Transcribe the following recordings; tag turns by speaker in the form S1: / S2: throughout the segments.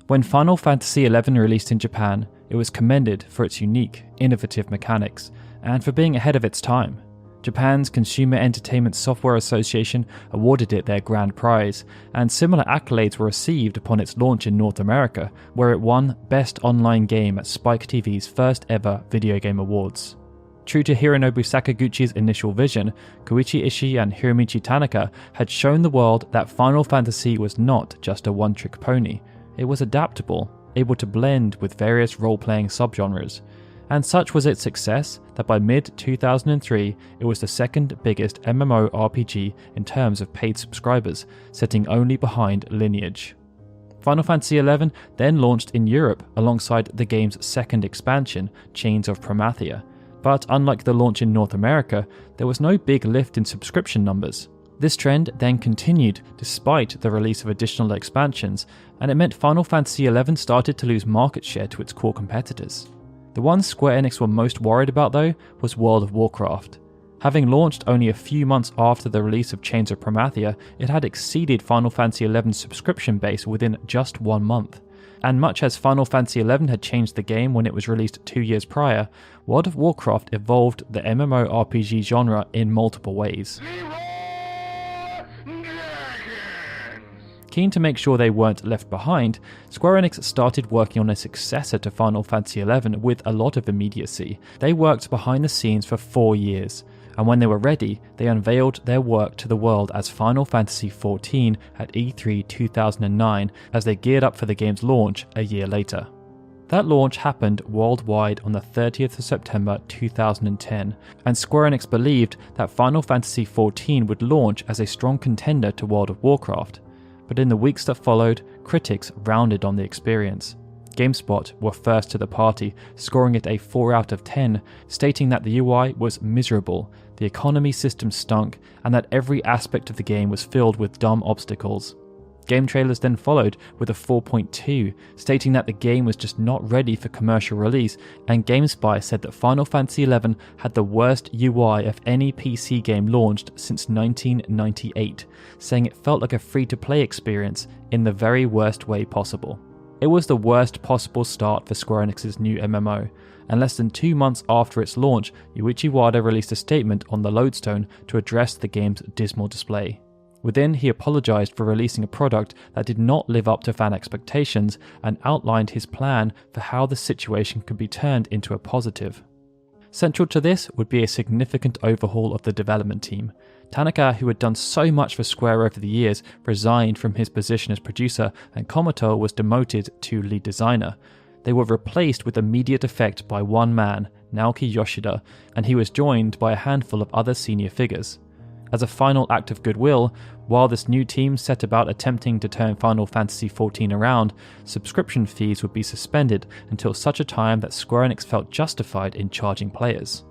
S1: When Final Fantasy XI released in Japan, it was commended for its unique, innovative mechanics, and for being ahead of its time. Japan's Consumer Entertainment Software Association awarded it their grand prize, and similar accolades were received upon its launch in North America, where it won Best Online Game at Spike TV's first ever Video Game Awards. True to Hironobu Sakaguchi's initial vision, Koichi Ishii and Hiromichi Tanaka had shown the world that Final Fantasy was not just a one-trick pony. It was adaptable, able to blend with various role-playing subgenres. And such was its success that by mid-2003 it was the second biggest MMORPG in terms of paid subscribers, sitting only behind Lineage. Final Fantasy XI then launched in Europe alongside the game's second expansion, Chains of Promathia. But unlike the launch in North America, there was no big lift in subscription numbers. This trend then continued despite the release of additional expansions, and it meant Final Fantasy XI started to lose market share to its core competitors. The one Square Enix were most worried about though was World of Warcraft. Having launched only a few months after the release of Chains of Promathia, it had exceeded Final Fantasy XI's subscription base within just 1 month. And much as Final Fantasy XI had changed the game when it was released 2 years prior, World of Warcraft evolved the MMORPG genre in multiple ways. Keen to make sure they weren't left behind, Square Enix started working on a successor to Final Fantasy XI with a lot of immediacy. They worked behind the scenes for 4 years, and when they were ready, they unveiled their work to the world as Final Fantasy XIV at E3 2009 as they geared up for the game's launch a year later. That launch happened worldwide on the 30th of September 2010, and Square Enix believed that Final Fantasy XIV would launch as a strong contender to World of Warcraft. But in the weeks that followed, critics rounded on the experience. GameSpot were first to the party, scoring it a 4 out of 10, stating that the UI was miserable, the economy system stunk, and that every aspect of the game was filled with dumb obstacles. Game trailers then followed with a 4.2, stating that the game was just not ready for commercial release, and GameSpy said that Final Fantasy XI had the worst UI of any PC game launched since 1998, saying it felt like a free-to-play experience in the very worst way possible. It was the worst possible start for Square Enix's new MMO, and less than 2 months after its launch, Yuichi Wada released a statement on the Lodestone to address the game's dismal display. Within, he apologised for releasing a product that did not live up to fan expectations and outlined his plan for how the situation could be turned into a positive. Central to this would be a significant overhaul of the development team. Tanaka, who had done so much for Square over the years, resigned from his position as producer, and Komoto was demoted to lead designer. They were replaced with immediate effect by one man, Naoki Yoshida, and he was joined by a handful of other senior figures. As a final act of goodwill, while this new team set about attempting to turn Final Fantasy XIV around, subscription fees would be suspended until such a time that Square Enix felt justified in charging players.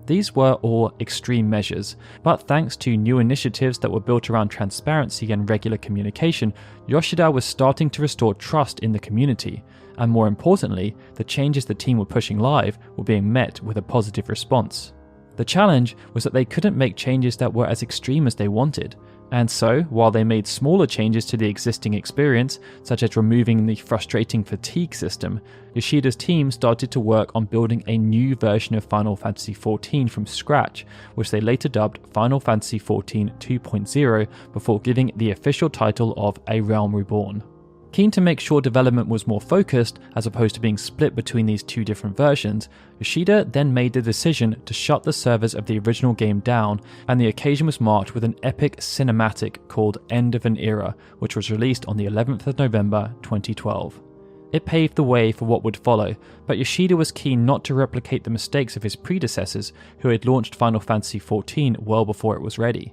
S1: These were all extreme measures, but thanks to new initiatives that were built around transparency and regular communication, Yoshida was starting to restore trust in the community, and more importantly, the changes the team were pushing live were being met with a positive response. The challenge was that they couldn't make changes that were as extreme as they wanted, and so, while they made smaller changes to the existing experience, such as removing the frustrating fatigue system, Yoshida's team started to work on building a new version of Final Fantasy XIV from scratch, which they later dubbed Final Fantasy XIV 2.0 before giving it the official title of A Realm Reborn. Keen to make sure development was more focused as opposed to being split between these two different versions, Yoshida then made the decision to shut the servers of the original game down, and the occasion was marked with an epic cinematic called End of an Era, which was released on the 11th of November 2012. It paved the way for what would follow, but Yoshida was keen not to replicate the mistakes of his predecessors who had launched Final Fantasy XIV well before it was ready.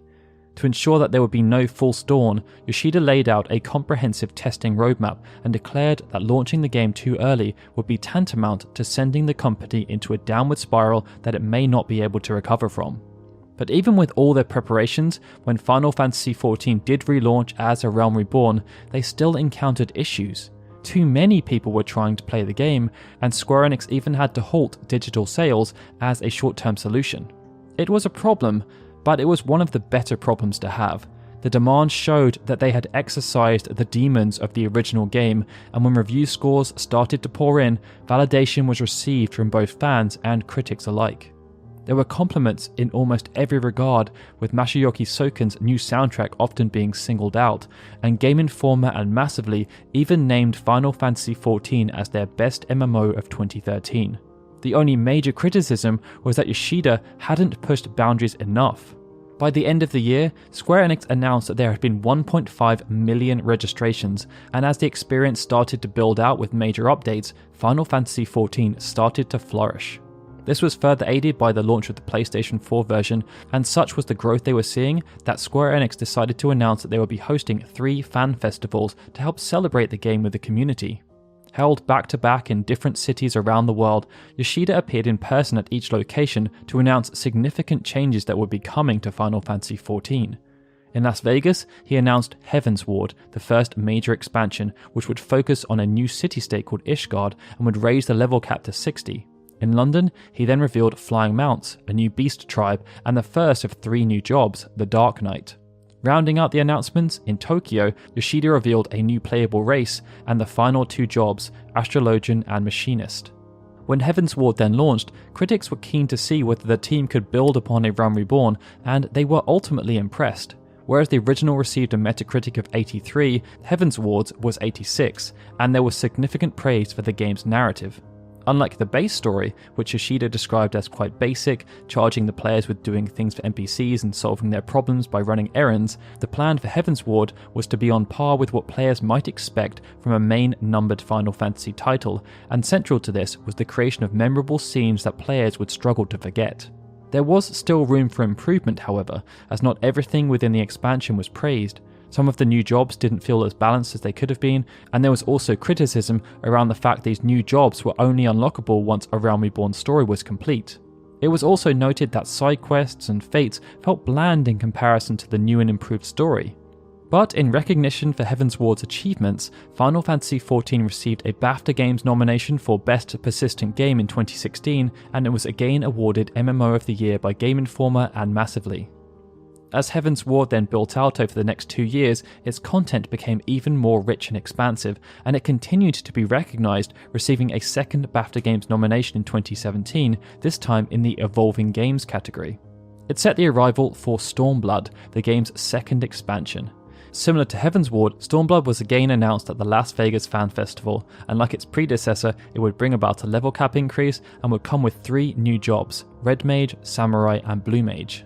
S1: To ensure that there would be no false dawn, Yoshida laid out a comprehensive testing roadmap and declared that launching the game too early would be tantamount to sending the company into a downward spiral that it may not be able to recover from. But even with all their preparations, when Final Fantasy XIV did relaunch as A Realm Reborn, they still encountered issues. Too many people were trying to play the game, and Square Enix even had to halt digital sales as a short-term solution. It was a problem, but it was one of the better problems to have. The demand showed that they had exorcised the demons of the original game, and when review scores started to pour in, validation was received from both fans and critics alike. There were compliments in almost every regard, with Masayuki Soken's new soundtrack often being singled out, and Game Informer and Massively even named Final Fantasy XIV as their best MMO of 2013. The only major criticism was that Yoshida hadn't pushed boundaries enough. By the end of the year, Square Enix announced that there had been 1.5 million registrations, and as the experience started to build out with major updates, Final Fantasy XIV started to flourish. This was further aided by the launch of the PlayStation 4 version, and such was the growth they were seeing that Square Enix decided to announce that they would be hosting 3 fan festivals to help celebrate the game with the community. Held back-to-back in different cities around the world, Yoshida appeared in person at each location to announce significant changes that would be coming to Final Fantasy XIV. In Las Vegas, he announced Heavensward, the first major expansion, which would focus on a new city-state called Ishgard and would raise the level cap to 60. In London, he then revealed Flying Mounts, a new beast tribe, and the first of 3 new jobs, the Dark Knight. Rounding out the announcements, in Tokyo, Yoshida revealed a new playable race and the final 2 jobs, Astrologian and Machinist. When Heavensward then launched, critics were keen to see whether the team could build upon a Realm Reborn, and they were ultimately impressed. Whereas the original received a Metacritic of 83, Heavensward's was 86, and there was significant praise for the game's narrative. Unlike the base story, which Yoshida described as quite basic, charging the players with doing things for NPCs and solving their problems by running errands, the plan for Heavensward was to be on par with what players might expect from a main numbered Final Fantasy title, and central to this was the creation of memorable scenes that players would struggle to forget. There was still room for improvement, however, as not everything within the expansion was praised. Some of the new jobs didn't feel as balanced as they could have been, and there was also criticism around the fact these new jobs were only unlockable once a Realm Reborn story was complete. It was also noted that side quests and fates felt bland in comparison to the new and improved story. But in recognition for Heavensward's achievements, Final Fantasy XIV received a BAFTA Games nomination for Best Persistent Game in 2016, and it was again awarded MMO of the Year by Game Informer and Massively. As Heavensward then built out over the next 2 years, its content became even more rich and expansive, and it continued to be recognised, receiving a second BAFTA Games nomination in 2017, this time in the Evolving Games category. It set the arrival for Stormblood, the game's second expansion. Similar to Heavensward, Stormblood was again announced at the Las Vegas Fan Festival, and like its predecessor, it would bring about a level cap increase and would come with 3 new jobs, Red Mage, Samurai and Blue Mage.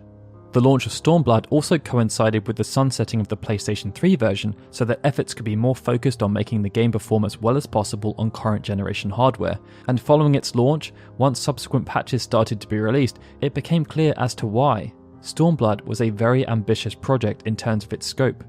S1: The launch of Stormblood also coincided with the sunsetting of the PlayStation 3 version, so that efforts could be more focused on making the game perform as well as possible on current generation hardware, and following its launch, once subsequent patches started to be released, it became clear as to why. Stormblood was a very ambitious project in terms of its scope.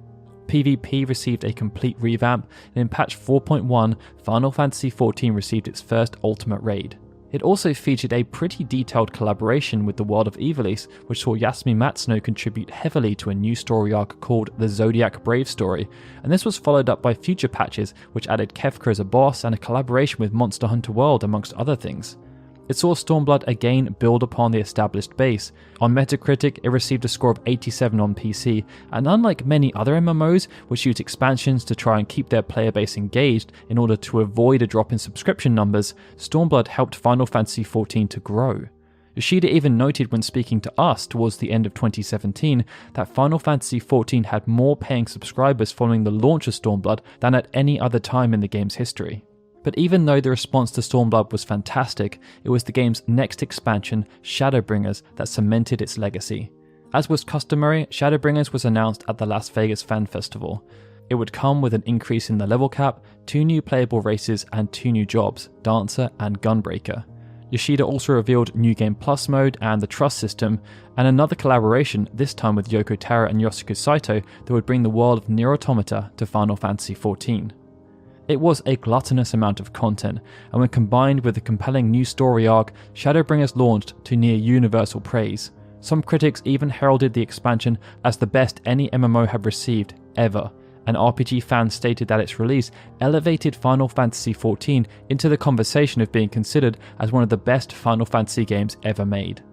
S1: PvP received a complete revamp, and in patch 4.1, Final Fantasy XIV received its first Ultimate Raid. It also featured a pretty detailed collaboration with the world of Ivalice, which saw Yasumi Matsuno contribute heavily to a new story arc called the Zodiac Brave story, and this was followed up by future patches which added Kefka as a boss and a collaboration with Monster Hunter World amongst other things. It saw Stormblood again build upon the established base. On Metacritic, it received a score of 87 on PC, and unlike many other MMOs, which use expansions to try and keep their player base engaged in order to avoid a drop in subscription numbers, Stormblood helped Final Fantasy XIV to grow. Yoshida even noted when speaking to us towards the end of 2017 that Final Fantasy XIV had more paying subscribers following the launch of Stormblood than at any other time in the game's history. But even though the response to Stormblood was fantastic, it was the game's next expansion, Shadowbringers, that cemented its legacy. As was customary, Shadowbringers was announced at the Las Vegas Fan Festival. It would come with an increase in the level cap, 2 new playable races and 2 new jobs, Dancer and Gunbreaker. Yoshida also revealed New Game Plus mode and the Trust system, and another collaboration, this time with Yoko Taro and Yoshiko Saito, that would bring the world of Nier Automata to Final Fantasy XIV. It was a gluttonous amount of content, and when combined with a compelling new story arc, Shadowbringers launched to near universal praise. Some critics even heralded the expansion as the best any MMO had received ever, and RPG fans stated that its release elevated Final Fantasy XIV into the conversation of being considered as one of the best Final Fantasy games ever made.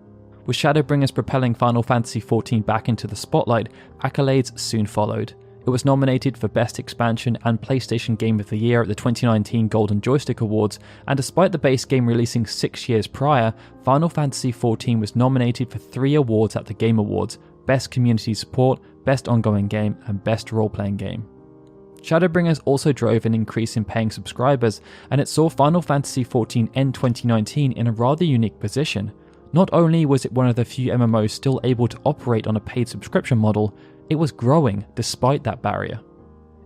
S1: With Shadowbringers propelling Final Fantasy XIV back into the spotlight, accolades soon followed. It was nominated for Best Expansion and PlayStation Game of the Year at the 2019 Golden Joystick Awards, and despite the base game releasing 6 years prior, Final Fantasy XIV was nominated for 3 awards at the Game Awards: Best Community Support, Best Ongoing Game, and Best Role-Playing Game. Shadowbringers also drove an increase in paying subscribers, and it saw Final Fantasy XIV end 2019 in a rather unique position. Not only was it one of the few MMOs still able to operate on a paid subscription model, it was growing despite that barrier.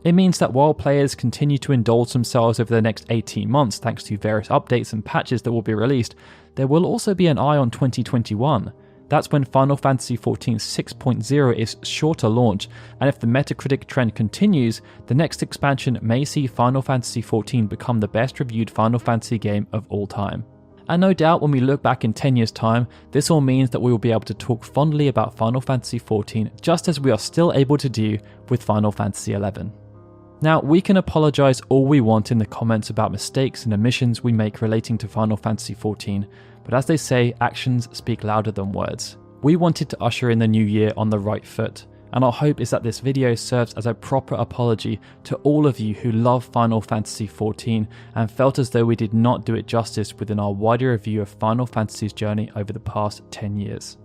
S1: It means that while players continue to indulge themselves over the next 18 months thanks to various updates and patches that will be released, there will also be an eye on 2021. That's when Final Fantasy XIV 6.0 is sure to launch, and if the Metacritic trend continues, the next expansion may see Final Fantasy XIV become the best reviewed Final Fantasy game of all time. And no doubt when we look back in 10 years' time, this all means that we will be able to talk fondly about Final Fantasy XIV just as we are still able to do with Final Fantasy XI. Now, we can apologise all we want in the comments about mistakes and omissions we make relating to Final Fantasy XIV, but as they say, actions speak louder than words. We wanted to usher in the new year on the right foot, and our hope is that this video serves as a proper apology to all of you who love Final Fantasy XIV and felt as though we did not do it justice within our wider review of Final Fantasy's journey over the past 10 years.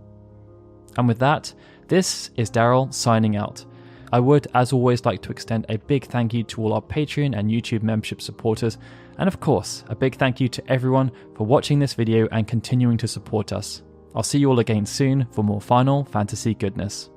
S1: And with that, this is Daryl signing out. I would, as always, like to extend a big thank you to all our Patreon and YouTube membership supporters, and of course, a big thank you to everyone for watching this video and continuing to support us. I'll see you all again soon for more Final Fantasy goodness.